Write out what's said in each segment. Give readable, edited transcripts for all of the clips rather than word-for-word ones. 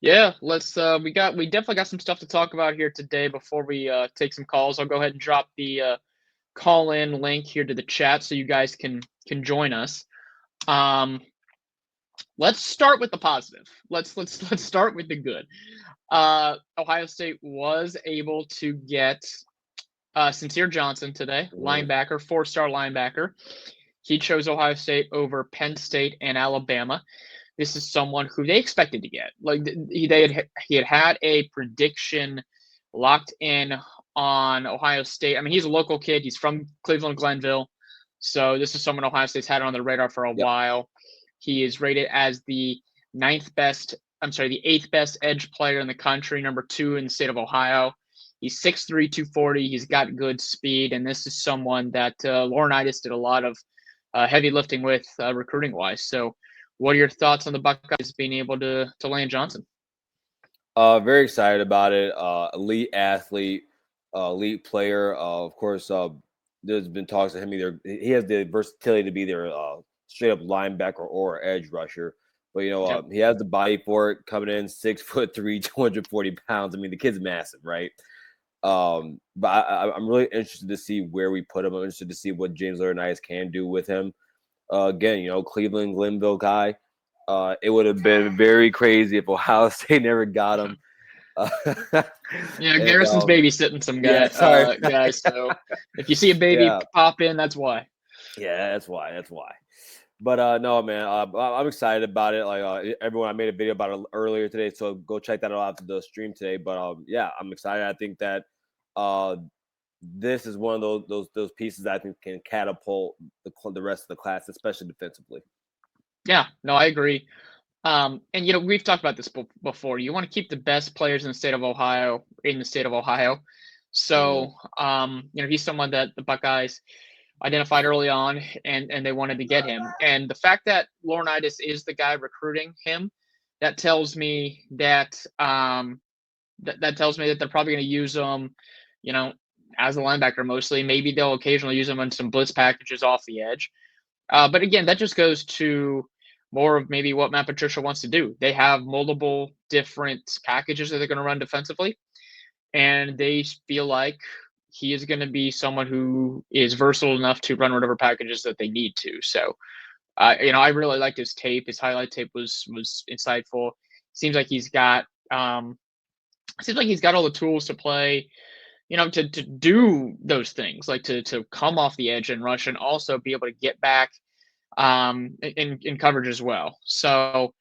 Yeah, let's we definitely got some stuff to talk about here today before we take some calls. I'll go ahead and drop the call in link here to the chat so you guys can join us. Um let's start with the positive. Let's start with the good. Ohio State was able to get Sincere Johnson today, Mhm. linebacker, four-star linebacker. He chose Ohio State over Penn State and Alabama. This is someone who they expected to get. Like he had a prediction locked in on Ohio State. I mean, he's a local kid. He's from Cleveland, Glenville. So this is someone Ohio State's had on their radar for a Yep. while. He is rated as the the eighth best edge player in the country, number two in the state of Ohio. He's 6'3", 240. He's got good speed, and this is someone that Laurinaitis did a lot of heavy lifting with recruiting wise. So, what are your thoughts on the Buckeyes being able to land Johnson? Very excited about it. Elite athlete, elite player. Of course, there's been talks of him either he has the versatility to be their straight up linebacker or edge rusher. But Yep. he has the body for it. Coming in 6'3", 240 pounds. I mean, the kid's massive, right? But I'm really interested to see where we put him. I'm interested to see what James Laurinaitis can do with him. Again, Cleveland, Glenville guy. It would have been very crazy if Ohio State never got him. Uh, Yeah, and Garrison's babysitting some yeah, sorry. guys. So if you see a baby Yeah, pop in, that's why. yeah, that's why. That's why. But no, man, I'm excited about it. Like everyone, I made a video about it earlier today, so go check that out after the stream today. But yeah, I'm excited. I think that uh, this is one of those pieces that I think can catapult the rest of the class, especially defensively. Yeah, no, I agree. And we've talked about this before. You want to keep the best players in the state of Ohio in the state of Ohio. Mm-hmm. So, he's someone that the Buckeyes identified early on, and they wanted to get him. And the fact that Laurinaitis is the guy recruiting him, that tells me that that tells me that they're probably going to use him, you know, as a linebacker mostly. Maybe they'll occasionally use him on some blitz packages off the edge. But again, that just goes to more of maybe what Matt Patricia wants to do. They have multiple different packages that they're going to run defensively, and they feel like he is going to be someone who is versatile enough to run whatever packages that they need to. So, I really liked his tape. His highlight tape was insightful. Um, seems like he's got all the tools to play. To do those things, like to come off the edge and rush, and also be able to get back in coverage as well. So,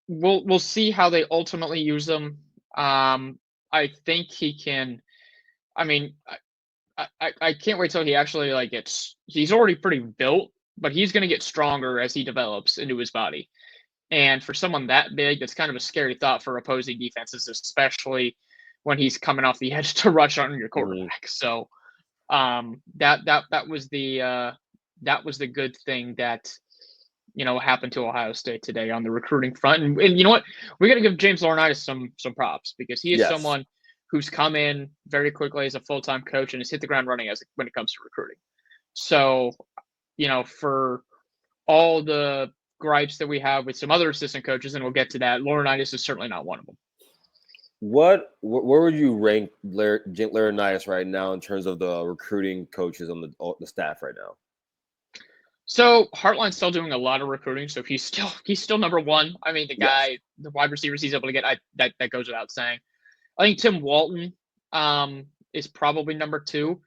we'll see how they ultimately use them. I think he can. I mean, I can't wait till he actually like gets. He's already pretty built, but he's going to get stronger as he develops into his body. And for someone that big, that's kind of a scary thought for opposing defenses, especially when he's coming off the edge to rush on your Mm-hmm. quarterback. So that was the good thing that happened to Ohio State today on the recruiting front. And you know what? We got to give James Laurinaitis some props because he is Yes. someone who's come in very quickly as a full time coach and has hit the ground running when it comes to recruiting. So for all the gripes that we have with some other assistant coaches, and we'll get to that, Laurinaitis is certainly not one of them. Where would you rank Laurinaitis right now in terms of the recruiting coaches on the staff right now? So Hartline's still doing a lot of recruiting, so he's still number one. I mean, Yes. the wide receivers he's able to get, that goes without saying. I think Tim Walton is probably number two,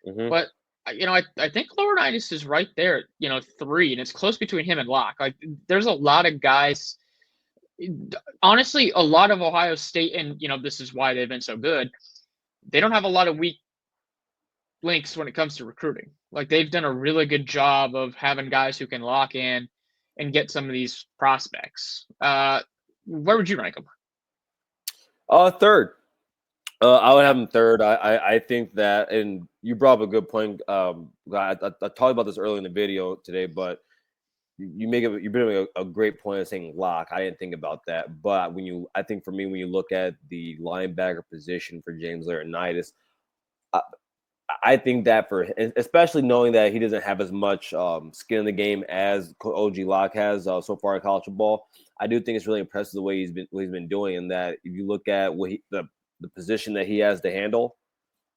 Mm-hmm. but I think Laurinaitis is right there at three, and it's close between him and Locke. Like, there's a lot of guys. Honestly, a lot of Ohio State, and this is why they've been so good. They don't have a lot of weak links when it comes to recruiting. Like, they've done a really good job of having guys who can lock in and get some of these prospects. Where would you rank them? Third. I would Yeah. have him third. I think that, and you brought up a good point. I talked about this earlier in the video today, but you bring a great point of saying lock. I didn't think about that, but I think for me, when you look at the linebacker position for James Laurinaitis, I think that especially knowing that he doesn't have as much skin in the game as OG Locke has so far in college football, I do think it's really impressive the way he's been doing. And that if you look at the position that he has to handle,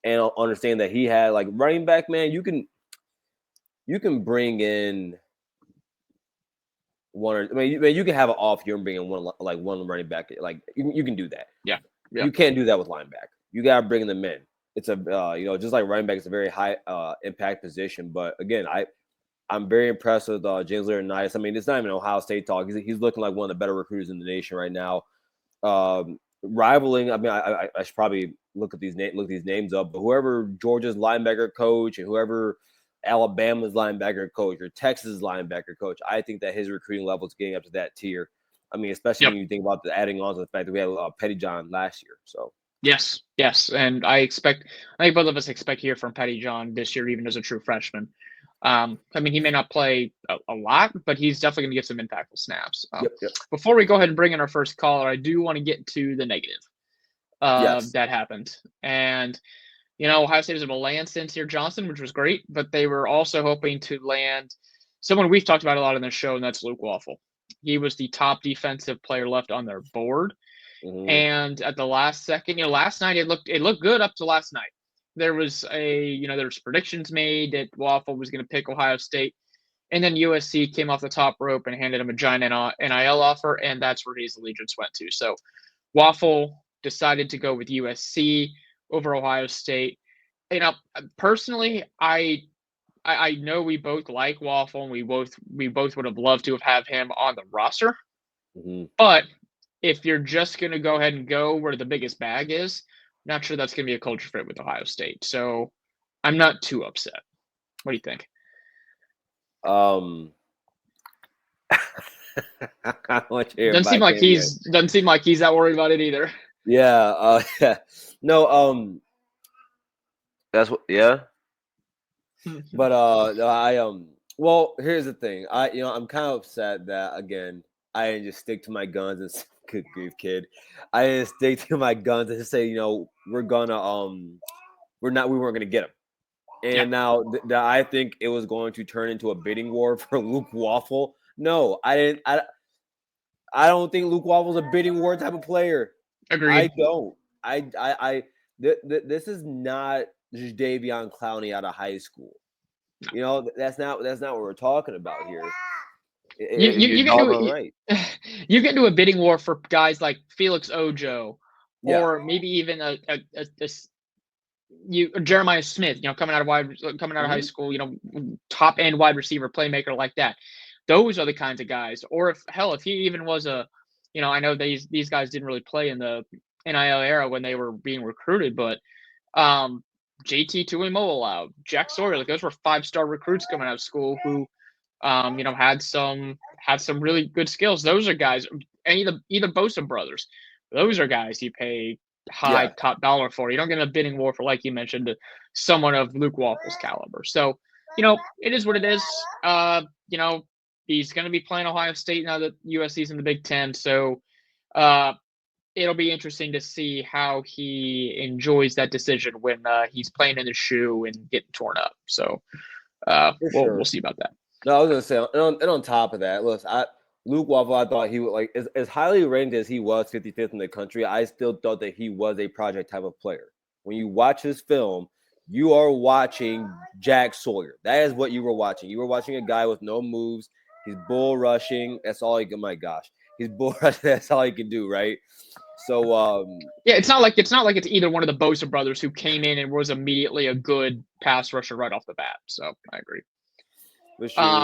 and understand that he had like running back, man, you can bring in one. You can have an off year and bring in one running back. Like you can do that. Yeah. You can't do that with linebacker. You got to bring them in. It's a just like running back, it's a very high impact position. But again, I'm very impressed with James Laurinaitis. I mean, it's not even Ohio State talk. He's looking like one of the better recruiters in the nation right now. Rivaling. I mean, I should probably look these names up. But whoever Georgia's linebacker coach and whoever Alabama's linebacker coach or Texas linebacker coach, I think that his recruiting level is getting up to that tier. I mean, especially when you think about adding on to the fact that we had Petty John last year. So yes, and I think both of us expect to hear from Petty John this year, even as a true freshman. I mean, he may not play a lot, but he's definitely going to get some impactful snaps. Before we go ahead and bring in our first caller, I do want to get to the negative that happened. And, Ohio State was able to land Sincere Johnson, which was great, but they were also hoping to land someone we've talked about a lot on this show, and that's Luke Waffle. He was the top defensive player left on their board. Mm-hmm. And at the last second, last night it looked good up to last night. There was there was predictions made that Waffle was going to pick Ohio State, and then USC came off the top rope and handed him a giant NIL offer, and that's where his allegiance went to. So Waffle decided to go with USC over Ohio State. Personally, I know we both like Waffle, and we both would have loved to have him on the roster. Mm-hmm. But if you're just going to go ahead and go where the biggest bag is, not sure that's going to be a culture fit with Ohio State. So I'm not too upset. What do you think? Doesn't seem like he's that worried about it either. Yeah. No. That's what. Yeah. But well, here's the thing. I'm kind of upset that again I didn't just stick to my guns and good grief, kid. I didn't stick to my guns and say, we weren't gonna get him. And now I think it was going to turn into a bidding war for Luke Waffle. No, I didn't. I don't think Luke Waffle's a bidding war type of player. Agreed. I don't. This is not Jadeveon Clowney out of high school. That's not what we're talking about here. You get into a bidding war for guys like Felix Ojo, or maybe even Jeremiah Smith, coming out of high school, top end wide receiver playmaker like that. Those are the kinds of guys. Or if he even was I know these guys didn't really play in the NIL era when they were being recruited, but JT Tuimoloau, Jack Sawyer, those were 5-star recruits coming out of school who had some really good skills. Those are guys, either Bosa brothers. Those are guys you pay high top dollar for. You don't get a bidding war for, like you mentioned, someone of Luke Waffle's caliber. So, it is what it is. He's going to be playing Ohio State now that USC's in the Big Ten. So, it'll be interesting to see how he enjoys that decision when he's playing in the shoe and getting torn up. So, we'll see about that. No, I was going to say, and on top of that, listen, Luke Waffle, I thought he would as highly ranked as he was 55th in the country. I still thought that he was a project type of player. When you watch his film, you are watching Jack Sawyer. That is what you were watching. You were watching a guy with no moves. He's bull rushing. That's all he can. My gosh, he's bull rushing. That's all he can do, right? So it's not like it's either one of the Bosa brothers who came in and was immediately a good pass rusher right off the bat. So I agree.